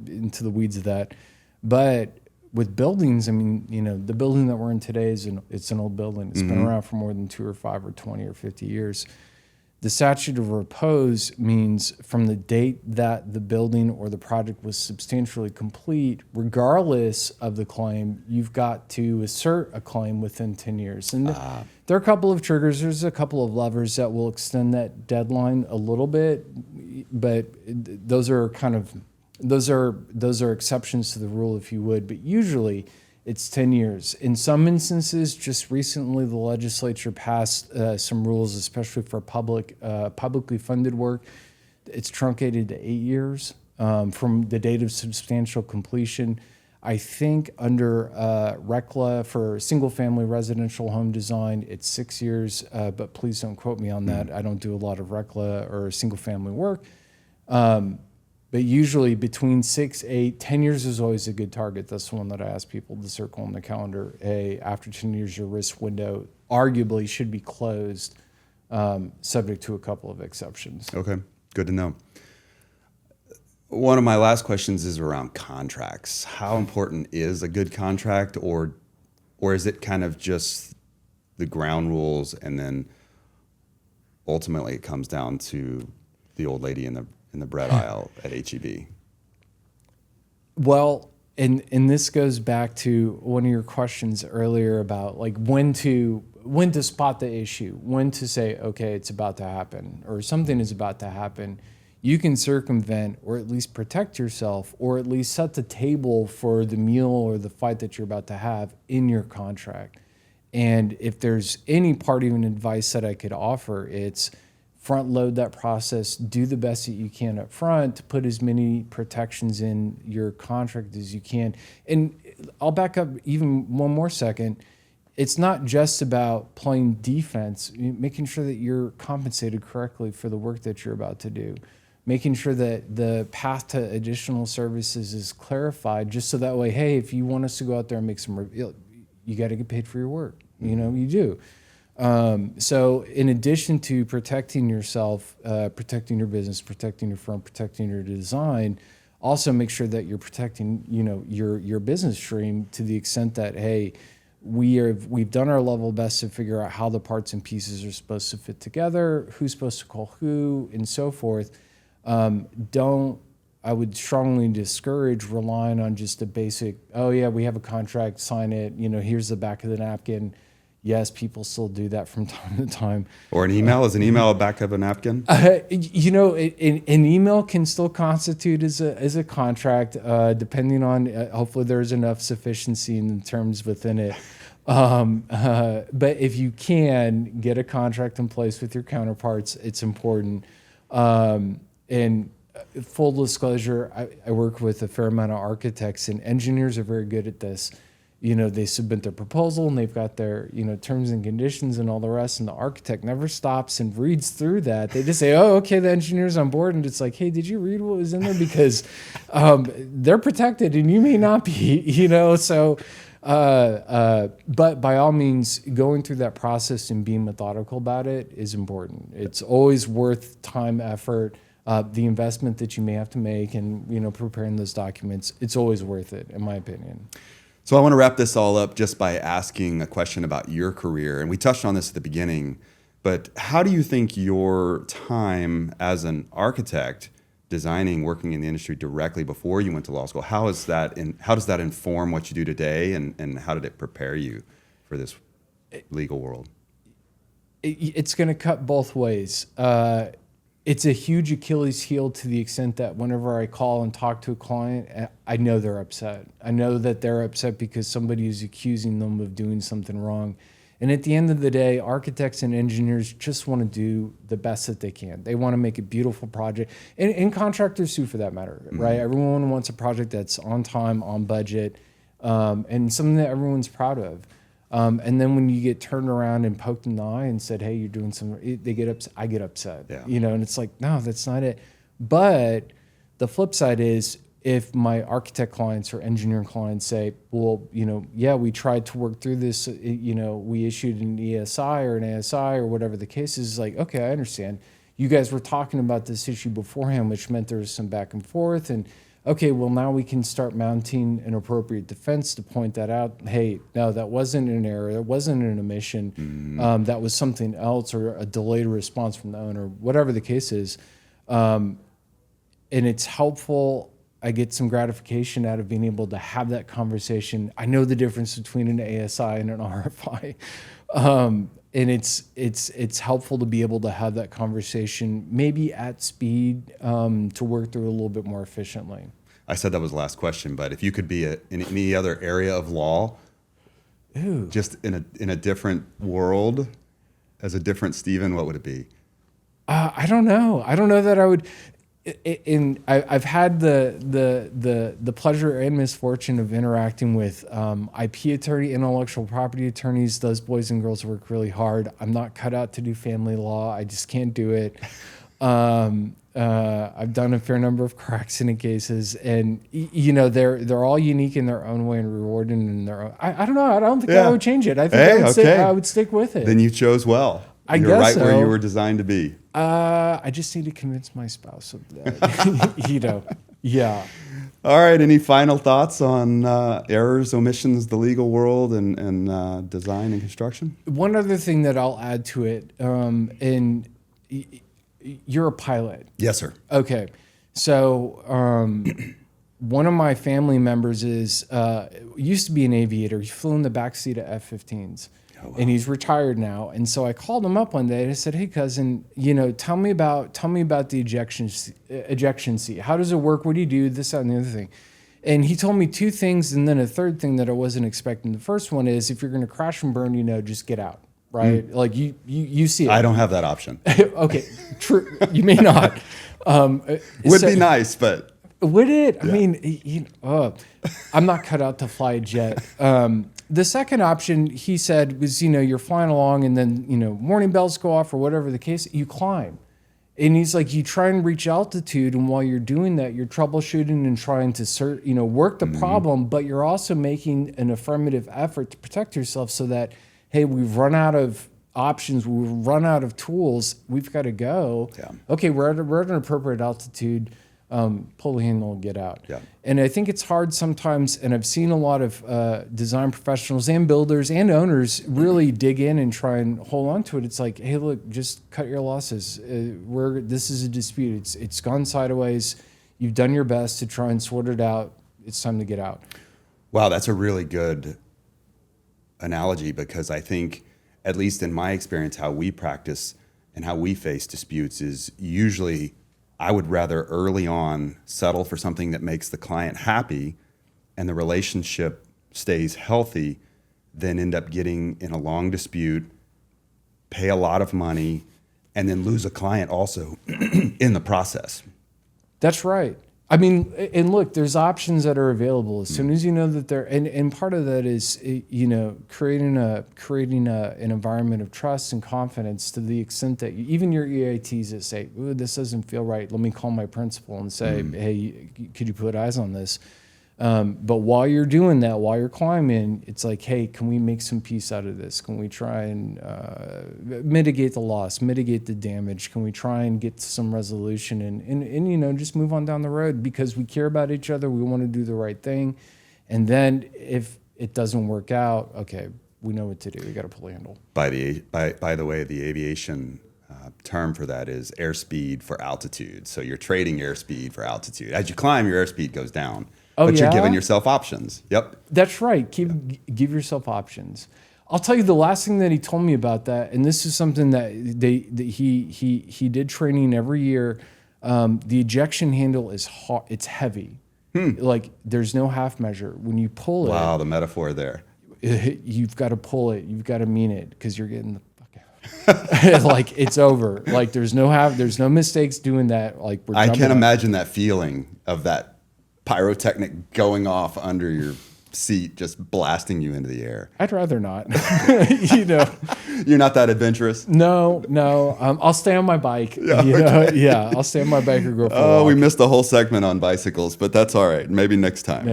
into the weeds of that. But with buildings, I mean, the building that we're in today it's an old building. It's been around for more than 2 or 5 or 20 or 50 years. The statute of repose means from the date that the building or the project was substantially complete, regardless of the claim, you've got to assert a claim within 10 years. And there are a couple of triggers. There's a couple of levers that will extend that deadline a little bit, but those are exceptions to the rule, if you would. But usually it's 10 years. In some instances, just recently, the legislature passed some rules, especially for publicly funded work. It's truncated to 8 years from the date of substantial completion. I think under RECLA for single-family residential home design, it's 6 years, but please don't quote me on that. I don't do a lot of RECLA or single-family work. But usually between 6, 8, 10 years is always a good target. That's the one that I ask people to circle on the calendar. Hey, after 10 years, your risk window arguably should be closed, subject to a couple of exceptions. Okay, good to know. One of my last questions is around contracts. How important is a good contract, or is it kind of just the ground rules, and then ultimately it comes down to the old lady in the bread aisle at HEB? Well, and this goes back to one of your questions earlier about like when to spot the issue, when to say, okay, it's about to happen or something is about to happen. You can circumvent or at least protect yourself or at least set the table for the meal or the fight that you're about to have in your contract. And if there's any part of an advice that I could offer, it's front load that process, do the best that you can up front to put as many protections in your contract as you can. And I'll back up even one more second. It's not just about playing defense, making sure that you're compensated correctly for the work that you're about to do, making sure that the path to additional services is clarified just so that way, hey, if you want us to go out there and make some, you got to get paid for your work. You do. So in addition to protecting yourself, protecting your business, protecting your firm, protecting your design, also make sure that you're protecting, your business stream to the extent that, hey, we've done our level best to figure out how the parts and pieces are supposed to fit together, who's supposed to call who, and so forth. I would strongly discourage relying on just a basic, oh yeah, we have a contract, sign it, here's the back of the napkin. Yes, people still do that from time to time. Or an email? Is an email a back of a napkin? An email can still constitute as a contract, depending on, hopefully there's enough sufficiency in the terms within it. But if you can get a contract in place with your counterparts, it's important. And full disclosure, I work with a fair amount of architects, and engineers are very good at this. They submit their proposal and they've got their, terms and conditions and all the rest. And the architect never stops and reads through that. They just say, oh, okay, the engineer's on board. And it's like, hey, did you read what was in there? Because they're protected and you may not be, So, but by all means, going through that process and being methodical about it is important. It's always worth time, effort, the investment that you may have to make and, preparing those documents. It's always worth it, in my opinion. So I want to wrap this all up just by asking a question about your career. And we touched on this at the beginning, but how do you think your time as an architect designing, working in the industry directly before you went to law school. How does that inform what you do today, and how did it prepare you for this legal world? It's going to cut both ways. It's a huge Achilles heel to the extent that whenever I call and talk to a client, I know they're upset. I know that they're upset because somebody is accusing them of doing something wrong. And at the end of the day, architects and engineers just want to do the best that they can. They want to make a beautiful project. And contractors too, for that matter, right? Everyone wants a project that's on time, on budget, and something that everyone's proud of. And then when you get turned around and poked in the eye and said, "Hey, you're doing something," they get upset. I get upset, and it's like, no, that's not it. But the flip side is, if my architect clients or engineering clients say, "Well, yeah, we tried to work through this. We issued an ESI or an ASI or whatever the case is," like, okay, I understand. You guys were talking about this issue beforehand, which meant there was some back and forth, and okay, well, now we can start mounting an appropriate defense to point that out. Hey, no, that wasn't an error. That wasn't an omission. That was something else, or a delayed response from the owner, whatever the case is. And it's helpful. I get some gratification out of being able to have that conversation. I know the difference between an ASI and an RFI. And it's helpful to be able to have that conversation, maybe at speed, to work through a little bit more efficiently. I said that was the last question, but if you could be in any other area of law, just in a different world, as a different Stephen, what would it be? I don't know. I don't know that I would. I've had the pleasure and misfortune of interacting with IP attorney, intellectual property attorneys. Those boys and girls work really hard. I'm not cut out to do family law. I just can't do it. I've done a fair number of car accident cases, and they're all unique in their own way and rewarding in their own. I don't know. I don't think I would change it. I think I would stick with it. Then you chose well. You're guess right so. where you were designed to be. I just need to convince my spouse of that. Yeah. All right. Any final thoughts on errors, omissions, the legal world, and design and construction? One other thing that I'll add to it, and you're a pilot. Yes, sir. Okay. So one of my family members used to be an aviator. He flew in the backseat of F-15s. Oh, wow. And he's retired now. And so I called him up one day and I said, "Hey, cousin, tell me about the ejection seat. How does it work? What do you do? This, that, and the other thing." And he told me two things, and then a third thing that I wasn't expecting. The first one is, if you're going to crash and burn, just get out, right? Like you see it. I don't have that option. Okay, true. You may not. Would be nice, but would it? Yeah. I mean, I'm not cut out to fly a jet. The second option, he said, was, you're flying along and then, morning bells go off or whatever the case, you climb. And he's like, you try and reach altitude, and while you're doing that, you're troubleshooting and trying to work the problem, but you're also making an affirmative effort to protect yourself so that, hey, we've run out of options, we've run out of tools, we've got to go. Yeah. Okay, we're at an appropriate altitude. Pull the handle and get out. Yeah. And I think it's hard sometimes, and I've seen a lot of design professionals and builders and owners really dig in and try and hold on to it. It's like, hey, look, just cut your losses. This is a dispute. It's gone sideways. You've done your best to try and sort it out. It's time to get out. Wow, that's a really good analogy, because I think, at least in my experience, how we practice and how we face disputes is usually, I would rather early on settle for something that makes the client happy and the relationship stays healthy than end up getting in a long dispute, pay a lot of money, and then lose a client also in the process. That's right. I mean, and look, there's options that are available as soon as you know that they're, and part of that is, creating an environment of trust and confidence to the extent that even your EITs that say, "Ooh, this doesn't feel right. Let me call my principal and say, hey, could you put eyes on this?" But while you're doing that, while you're climbing, it's like, hey, can we make some peace out of this? Can we try and mitigate the loss, mitigate the damage? Can we try and get to some resolution and just move on down the road, because we care about each other. We want to do the right thing. And then if it doesn't work out, okay, we know what to do. We got to pull the handle. By the way, the aviation term for that is airspeed for altitude. So you're trading airspeed for altitude. As you climb, your airspeed goes down, but you're giving yourself options. Yep. That's right. Give yourself options. I'll tell you the last thing that he told me about that, and this is something that he did training every year. The ejection handle is hard, it's heavy. Like there's no half measure. When you pull it, wow, the metaphor there. You've got to pull it. You've got to mean it because you're getting the fuck out. Like it's over. Like there's no mistakes doing that. Like I can't imagine that feeling of that pyrotechnic going off under your seat, just blasting you into the air. I'd rather not. You're not that adventurous. No. I'll stay on my bike. I'll stay on my bike or go for a walk. We missed the whole segment on bicycles, but that's all right. Maybe next time.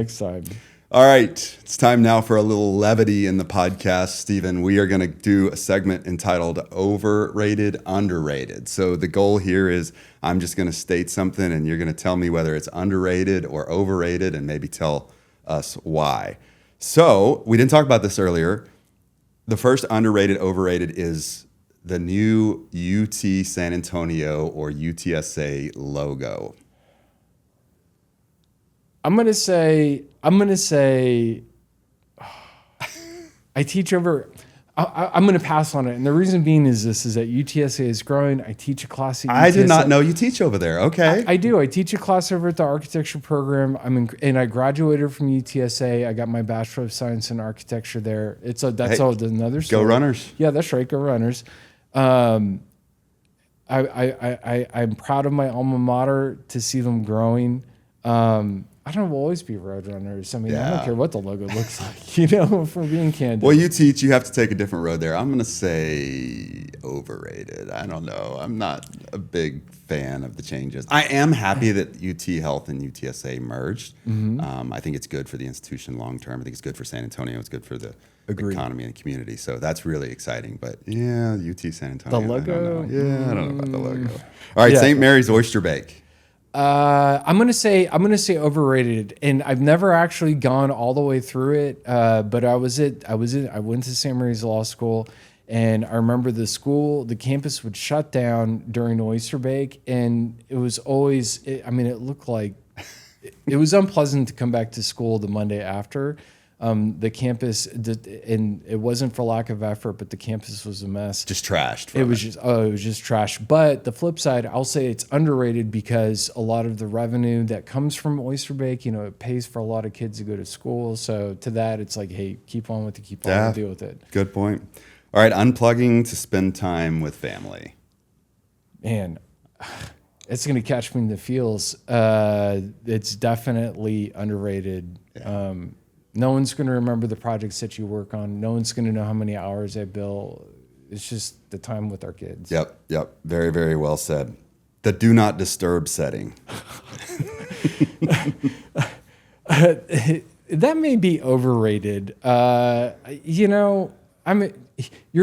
All right, it's time now for a little levity in the podcast, Stephen. We are going to do a segment entitled Overrated, Underrated. So the goal here is I'm just going to state something and you're going to tell me whether it's underrated or overrated and maybe tell us why. So we didn't talk about this earlier. The first underrated, overrated is the new UT San Antonio or UTSA logo. I'm gonna say I teach over. I'm going to pass on it, and the reason being is that UTSA is growing. I teach a class at UTSA. I did not know you teach over there. Okay, I do. I teach a class over at the architecture program. And I graduated from UTSA. I got my Bachelor of Science in Architecture there. Another story. Go Runners! Yeah, that's right. Go Runners. I'm proud of my alma mater to see them growing. I don't know, we'll always be Roadrunners. I mean, I don't care what the logo looks like, if we're being candid. Well, you teach, you have to take a different road there. I'm going to say overrated. I don't know. I'm not a big fan of the changes. I am happy that UT Health and UTSA merged. I think it's good for the institution long term. I think it's good for San Antonio. It's good for the economy and the community. So that's really exciting. But yeah, UT San Antonio. The logo? I don't know about the logo. All right, St. Mary's Oyster Bake. I'm gonna say overrated, and I've never actually gone all the way through it. But I went to St. Mary's Law School, and I remember the campus would shut down during Oyster Bake, and it was always. It looked like it was unpleasant to come back to school the Monday after. The campus, and it wasn't for lack of effort, but the campus was a mess. Just trashed. It was just trash. But the flip side, I'll say it's underrated because a lot of the revenue that comes from Oyster Bake, it pays for a lot of kids to go to school. So to that, it's like, hey, keep on with it, deal with it. Good point. All right, unplugging to spend time with family. Man, it's going to catch me in the feels. It's definitely underrated. Yeah. No one's going to remember the projects that you work on. No one's going to know how many hours I bill. It's just the time with our kids. Yep. Very, very well said. The do not disturb setting. That may be overrated. You're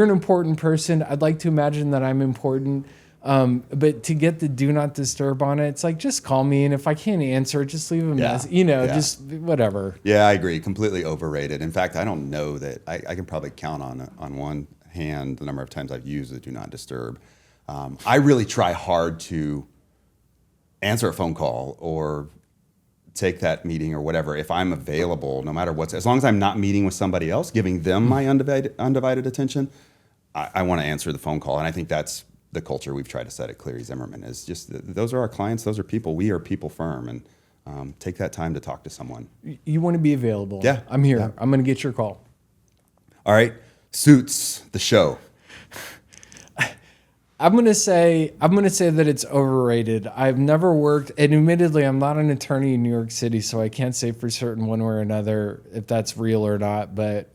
an important person. I'd like to imagine that I'm important. But to get the do not disturb on it, it's like, just call me. And if I can't answer, just leave a message, just whatever. Yeah, I agree. Completely overrated. In fact, I don't know that I can probably count on one hand the number of times I've used the do not disturb. I really try hard to answer a phone call or take that meeting or whatever. If I'm available, no matter what, as long as I'm not meeting with somebody else, giving them my undivided attention, I want to answer the phone call. And I think that's the culture we've tried to set at Cleary Zimmerman is just those are our clients. Those are people. We are a people firm, and take that time to talk to someone. You want to be available. Yeah. I'm here. Yeah. I'm going to get your call. All right. Suits, the show. I'm gonna say that it's overrated. I've never worked, and admittedly, I'm not an attorney in New York City, so I can't say for certain one way or another if that's real or not. But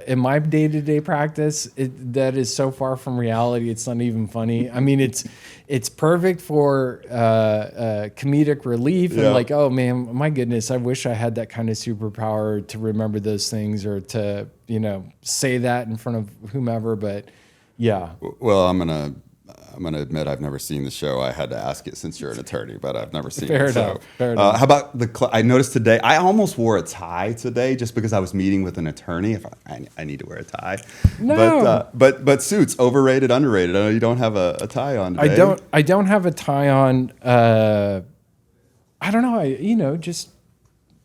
in my day-to-day practice, that is so far from reality. It's not even funny. I mean, it's perfect for comedic relief and like, oh man, my goodness, I wish I had that kind of superpower to remember those things or to say that in front of whomever. But yeah. Well, I'm gonna I'm going to admit I've never seen the show. I had to ask it since you're an attorney, but I've never seen Fair it. enough. Fair enough. How about I noticed today, I almost wore a tie today just because I was meeting with an attorney. If I need to wear a tie. No. But suits, overrated, underrated. I know you don't have a tie on today. I don't have a tie on. I don't know. Just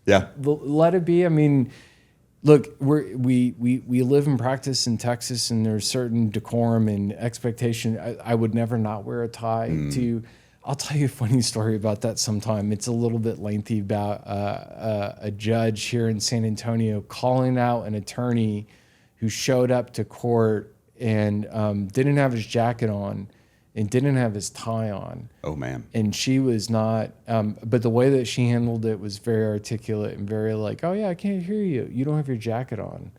let it be. I mean, look, we live and practice in Texas, and there's certain decorum and expectation. I would never not wear a tie. I'll tell you a funny story about that sometime. It's a little bit lengthy about a judge here in San Antonio calling out an attorney who showed up to court and didn't have his jacket on and didn't have his tie on. Oh, man. And she was not, but the way that she handled it was very articulate and very like, oh, yeah, I can't hear you. You don't have your jacket on.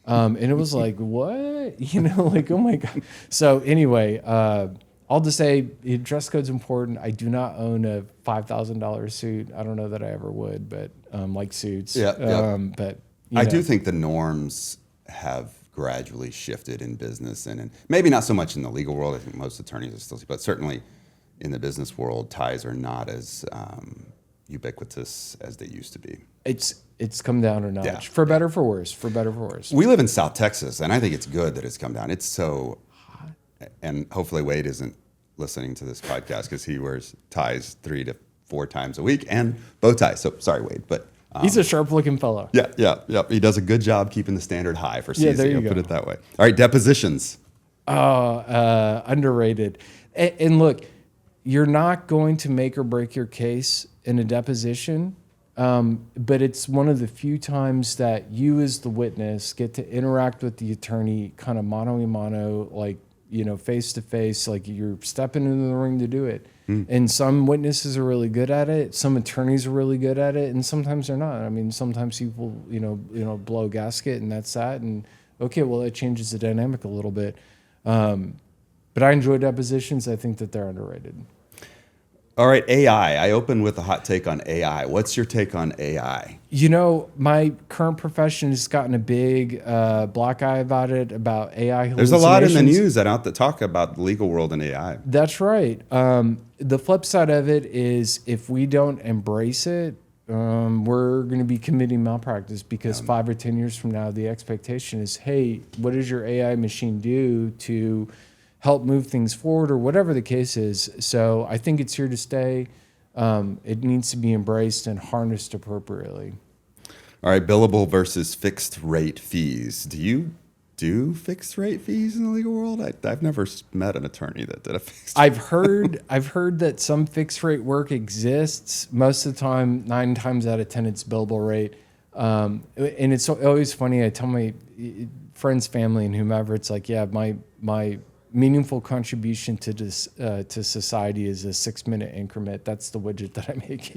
And it was like, what? Like, oh, my God. So anyway, I'll just say dress code's important. I do not own a $5,000 suit. I don't know that I ever would, but like suits. But I do think the norms have gradually shifted in business and maybe not so much in the legal world. I think most attorneys are still, but certainly in the business world, ties are not as ubiquitous as they used to be. It's come down a notch, for better, for worse, for better, for worse. We live in South Texas, and I think it's good that it's come down. It's so hot. And hopefully Wade isn't listening to this podcast because he wears ties 3 to 4 times a week and bow ties. So sorry, Wade, but he's a sharp-looking fellow. Yeah. He does a good job keeping the standard high for CZ. There you I'll go. put it that way. All right, depositions. Underrated. And look, you're not going to make or break your case in a deposition, but it's one of the few times that you as the witness get to interact with the attorney kind of mano a mano, like, face to face, like you're stepping into the ring to do it. And some witnesses are really good at it. Some attorneys are really good at it, and sometimes they're not. I mean, sometimes people, blow a gasket, and that's that. And okay, well, that changes the dynamic a little bit. But I enjoy depositions. I think that they're underrated. All right, AI. I open with a hot take on AI. What's your take on AI? My current profession has gotten a big black eye about it, about AI hallucinations. There's a lot in the news that talk about the legal world and AI. That's right. The flip side of it is if we don't embrace it, we're going to be committing malpractice because 5 or 10 years from now, the expectation is, hey, what does your AI machine do to help move things forward or whatever the case is? So I think it's here to stay. It needs to be embraced and harnessed appropriately. All right, billable versus fixed rate fees. Do you do fixed rate fees in the legal world? I've never met an attorney that did a fixed rate. I've heard that some fixed rate work exists. Most of the time, 9 times out of 10, it's billable rate. And it's always funny. I tell my friends, family, and whomever, it's like, yeah, my meaningful contribution to this to society is a 6-minute increment. That's the widget that I make.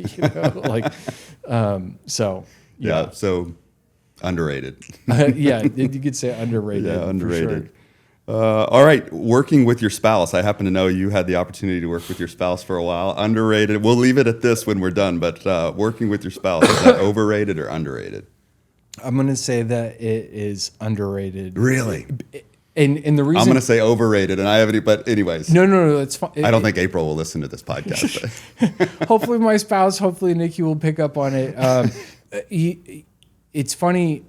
So underrated. You could say underrated. Yeah, underrated. Sure. All right, working with your spouse. I happen to know you had the opportunity to work with your spouse for a while. Underrated. We'll leave it at this when we're done. But working with your spouse, is that overrated or underrated? I'm going to say that it is underrated. Really? And the reason I'm going to say overrated, and I haven't. But anyways, no, it's fine. I don't think April will listen to this podcast. Hopefully, my spouse, hopefully Nikki will pick up on it. It's funny.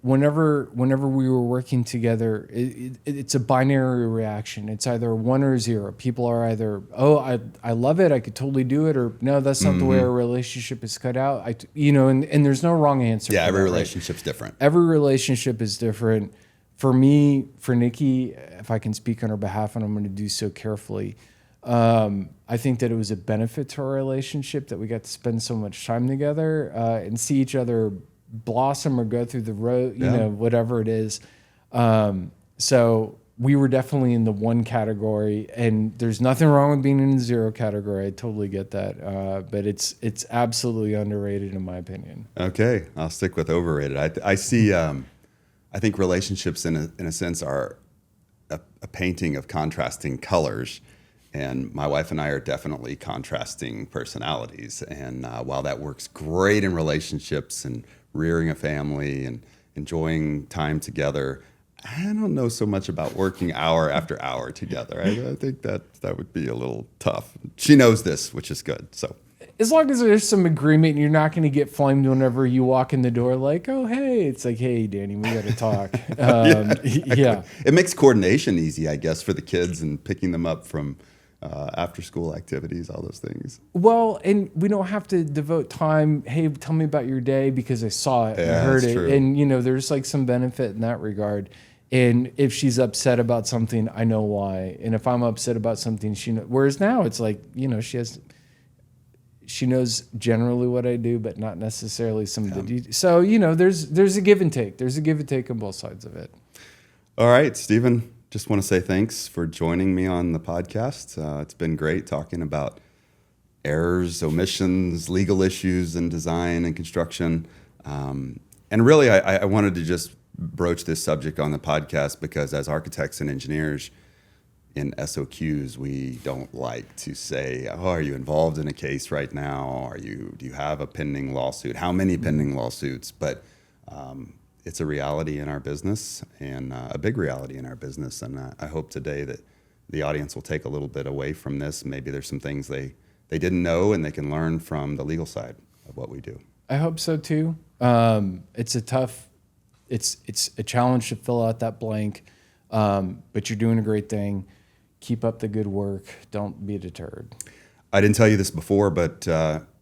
Whenever we were working together, it's a binary reaction. It's either 1 or 0. People are either, oh, I love it, I could totally do it, or no, that's not the way our relationship is cut out. And there's no wrong answer. Yeah, every relationship's different. Every relationship is different. For me, for Nikki, if I can speak on her behalf, and I'm going to do so carefully, I think that it was a benefit to our relationship that we got to spend so much time together and see each other blossom or go through the road, whatever it is. So we were definitely in the 1 category, and there's nothing wrong with being in the 0 category. I totally get that. But it's absolutely underrated in my opinion. Okay, I'll stick with overrated. I see. I think relationships, in a sense, are a painting of contrasting colors, and my wife and I are definitely contrasting personalities. And while that works great in relationships and rearing a family and enjoying time together, I don't know so much about working hour after hour together. I think that would be a little tough. She knows this, which is good. So as long as there's some agreement and you're not going to get flamed whenever you walk in the door, like, oh, hey, it's like, hey, Danny, we got to talk. Yeah. It makes coordination easy, I guess, for the kids and picking them up from after school activities, all those things. Well, and we don't have to devote time, hey, tell me about your day because I saw it, I heard it. True. And, there's like some benefit in that regard. And if she's upset about something, I know why. And if I'm upset about something, she knows. Whereas now it's like, she knows generally what I do, but not necessarily some of the details. So, there's a give and take. There's a give and take on both sides of it. All right, Stephen, just want to say thanks for joining me on the podcast. It's been great talking about errors, omissions, legal issues in design and construction. And really, I wanted to just broach this subject on the podcast because as architects and engineers in SOQs, we don't like to say, oh, are you involved in a case right now? Do you have a pending lawsuit? How many pending lawsuits? But it's a reality in our business and a big reality in our business. And I hope today that the audience will take a little bit away from this. Maybe there's some things they didn't know and they can learn from the legal side of what we do. I hope so too. It's a challenge to fill out that blank, but you're doing a great thing. Keep up the good work. Don't be deterred. I didn't tell you this before, but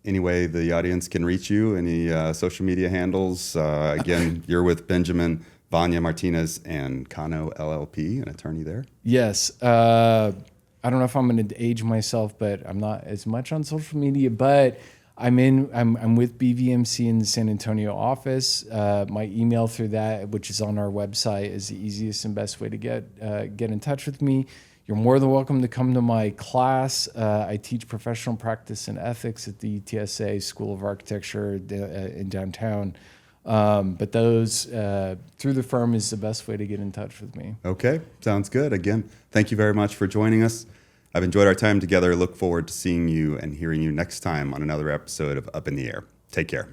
anyway, the audience can reach you. Any social media handles? Again, you're with Benjamin, Vana, Martinez, and Cano, LLP, an attorney there. Yes. I don't know if I'm going to age myself, but I'm not as much on social media, but I'm with BVMC in the San Antonio office. My email through that, which is on our website, is the easiest and best way to get in touch with me. You're more than welcome to come to my class. I teach professional practice and ethics at the UTSA School of Architecture in downtown. But those through the firm is the best way to get in touch with me. Okay, sounds good. Again, thank you very much for joining us. I've enjoyed our time together. Look forward to seeing you and hearing you next time on another episode of Up in the Air. Take care.